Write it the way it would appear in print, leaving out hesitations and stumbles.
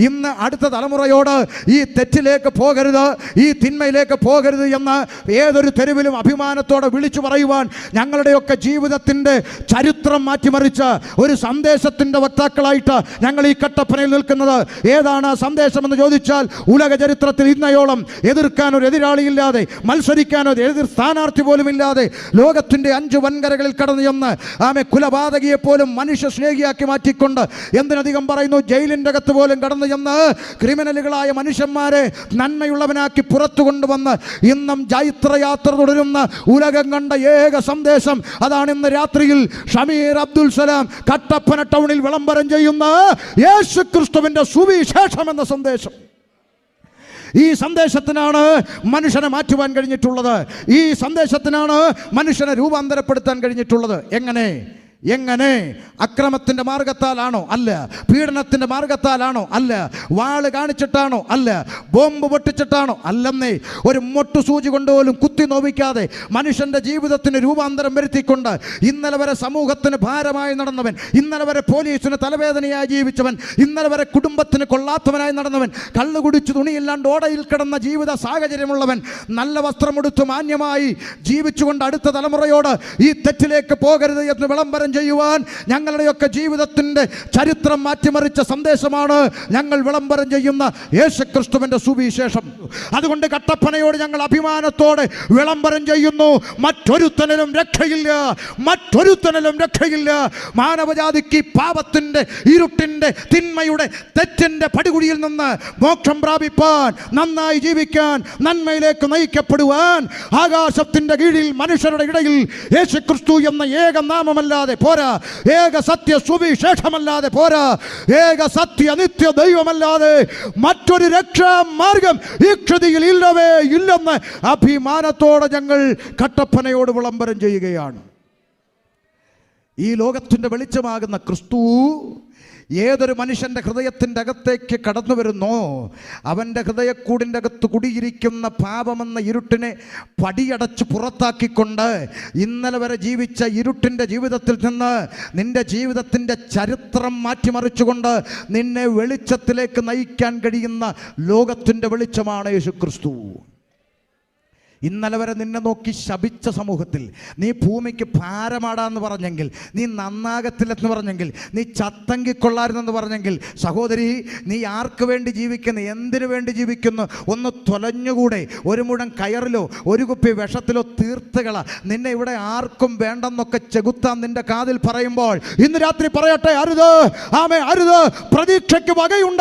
ഇന്ന് അടുത്ത തലമുറയോട് ഈ തെറ്റിലേക്ക് പോകരുത്, ഈ തിന്മയിലേക്ക് പോകരുത് എന്ന് ഏതൊരു തെരുവിലും അഭിമാനത്തോടെ വിളിച്ചു പറയുവാൻ ഞങ്ങളുടെയൊക്കെ ജീവിതത്തിൻ്റെ ചരിത്രം മാറ്റിമറിച്ച ഒരു സന്ദേശത്തിൻ്റെ വക്താക്കളായിട്ട് ഞങ്ങൾ ഈ കട്ടപ്പനയിൽ നിൽക്കുന്നത്. ഏതാണ് സന്ദേശമെന്ന് ചോദിച്ചാൽ, ഉലക ചരിത്രത്തിൽ ഇന്നയോളം എതിർക്കാൻ ഒരു എതിരാളിയില്ലാതെ, മത്സരിക്കാൻ ഒരു എതിർ സ്ഥാനാർത്ഥി പോലും ഇല്ലാതെ ലോകത്തിൻ്റെ 5 വൻകരകളിൽ കടന്നു ചെന്ന് കുലപാതകിയെ പോലും മനുഷ്യ സ്നേഹിയാക്കി മാറ്റിക്കൊണ്ട്, എന്തിനധികം പറയുന്നു, ജയിലിൻ്റെ അകത്ത് പോലും കടന്നു ചെന്ന് ക്രിമിനലുകളായ മനുഷ്യന്മാരെ നന്മയുള്ളവനാക്കി പുറത്തു കൊണ്ടുവന്ന് ഇന്നും ജൈത്രയാത്ര തുടരുന്ന ഉലകം കണ്ട ഏക സന്ദേശം അതാണ് ഇന്ന് രാത്രിയിൽ ഷമീർ അബ്ദുൽ സലാം കട്ടപ്പന ടൗണിൽ വിളംബരം ചെയ്യുന്ന യേശുക്രിസ്തുവിൻ്റെ സുവിശേഷം എന്ന സന്ദേശം. ഈ സന്ദേശത്തിനാണ് മനുഷ്യനെ മാറ്റുവാൻ കഴിഞ്ഞിട്ടുള്ളത്. ഈ സന്ദേശത്തിനാണ് മനുഷ്യനെ രൂപാന്തരപ്പെടുത്താൻ കഴിഞ്ഞിട്ടുള്ളത്. എങ്ങനെ? അക്രമത്തിൻ്റെ മാർഗത്താലാണോ? അല്ല. പീഡനത്തിൻ്റെ മാർഗത്താലാണോ? അല്ല. വാള് കാണിച്ചിട്ടാണോ? അല്ല. ബോംബ് പൊട്ടിച്ചിട്ടാണോ? അല്ലെന്നേ. ഒരു മൊട്ടുസൂചി കൊണ്ടുപോലും കുത്തി നോവിക്കാതെ മനുഷ്യൻ്റെ ജീവിതത്തിന് രൂപാന്തരം വരുത്തിക്കൊണ്ട് ഇന്നലെ വരെ സമൂഹത്തിന് ഭാരമായി നടന്നവൻ, ഇന്നലെ വരെ പോലീസിന് തലവേദനയായി ജീവിച്ചവൻ, ഇന്നലെ വരെ കുടുംബത്തിന് കൊള്ളാത്തവനായി നടന്നവൻ, കള്ളു കുടിച്ച് തുണിയില്ലാണ്ട് ഓടയിൽ കിടന്ന ജീവിത സാഹചര്യമുള്ളവൻ, നല്ല വസ്ത്രമെടുത്ത് മാന്യമായി ജീവിച്ചുകൊണ്ട് അടുത്ത തലമുറയോട് ഈ തെറ്റിലേക്ക് പോകരുത് എന്ന് വിളംബരം ചെയ്യുവാൻ ഞങ്ങളുടെയൊക്കെ ജീവിതത്തിൻ്റെ ചരിത്രം മാറ്റിമറിച്ച സന്ദേശമാണ് ഞങ്ങൾ വിളംബരം ചെയ്യുന്ന യേശുക്രിസ്തുവിൻ്റെ സുവിശേഷം. അതുകൊണ്ട് കട്ടപ്പനയോട് ഞങ്ങൾ അഭിമാനത്തോടെ വിളംബരം ചെയ്യുന്നു, മറ്റൊരുത്തനിലും രക്ഷയില്ല. മാനവജാതിക്ക് പാപത്തിൻ്റെ, ഇരുട്ടിൻ്റെ, തിന്മയുടെ, തെറ്റിൻ്റെ പടികുടിയിൽ നിന്ന് മോക്ഷം പ്രാപിപ്പാൻ, നന്നായി ജീവിക്കാൻ, നന്മയിലേക്ക് നയിക്കപ്പെടുവാൻ ആകാശത്തിൻ്റെ കീഴിൽ മനുഷ്യരുടെ ഇടയിൽ യേശുക്രിസ്തു എന്ന ഏക നാമമല്ലാതെ പോരാ, ഏക സത്യ സുവിശേഷമല്ലാതെ പോരാ, ഏക സത്യ നിത്യ ദൈവമല്ലാതെ മറ്റൊരു രക്ഷാമാർഗം ഈ ക്ഷതിയിൽ ഇല്ലെന്ന് അഭിമാനത്തോടെ ഞങ്ങൾ കട്ടപ്പനയോട് വിളംബരം ചെയ്യുകയാണ്. ഈ ലോകത്തിൻ്റെ വെളിച്ചമാകുന്ന ക്രിസ്തു ഏതൊരു മനുഷ്യൻ്റെ ഹൃദയത്തിൻ്റെ അകത്തേക്ക് കടന്നു വരുന്നോ, അവൻ്റെ ഹൃദയക്കൂടിൻ്റെ അകത്ത് കുടിയിരിക്കുന്ന പാപമെന്ന ഇരുട്ടിനെ പടിയടച്ച് പുറത്താക്കിക്കൊണ്ട് ഇന്നലെ വരെ ജീവിച്ച ഇരുട്ടിൻ്റെ ജീവിതത്തിൽ നിന്ന് നിൻ്റെ ജീവിതത്തിൻ്റെ ചരിത്രം മാറ്റിമറിച്ചുകൊണ്ട് നിന്നെ വെളിച്ചത്തിലേക്ക് നയിക്കാൻ കഴിയുന്ന ലോകത്തിൻ്റെ വെളിച്ചമാണ് യേശുക്രിസ്തു. ഇന്നലെ വരെ നിന്നെ നോക്കി ശപിച്ച സമൂഹത്തിൽ, നീ ഭൂമിക്ക് ഭാരമാടാന്ന് പറഞ്ഞെങ്കിൽ, നീ നന്നാകത്തില്ലെന്ന് പറഞ്ഞെങ്കിൽ, നീ ചത്തങ്കിക്കൊള്ളാരുന്നെന്ന് പറഞ്ഞെങ്കിൽ, സഹോദരി, നീ ആർക്ക് വേണ്ടി ജീവിക്കുന്നു, എന്തിനു വേണ്ടി ജീവിക്കുന്നു? ഒന്ന് തൊലഞ്ഞുകൂടെ? ഒരു മുഴം കയറിലോ ഒരു കുപ്പി വിഷത്തിലോ തീർത്തുകള. നിന്നെ ഇവിടെ ആർക്കും വേണ്ടെന്നൊക്കെ ചെകുത്താൻ നിന്റെ കാതിൽ പറയുമ്പോൾ ഇന്ന് രാത്രി പറയട്ടെ, അരുത്. അരുത്. പ്രതീക്ഷയ്ക്ക് വകയുണ്ട്.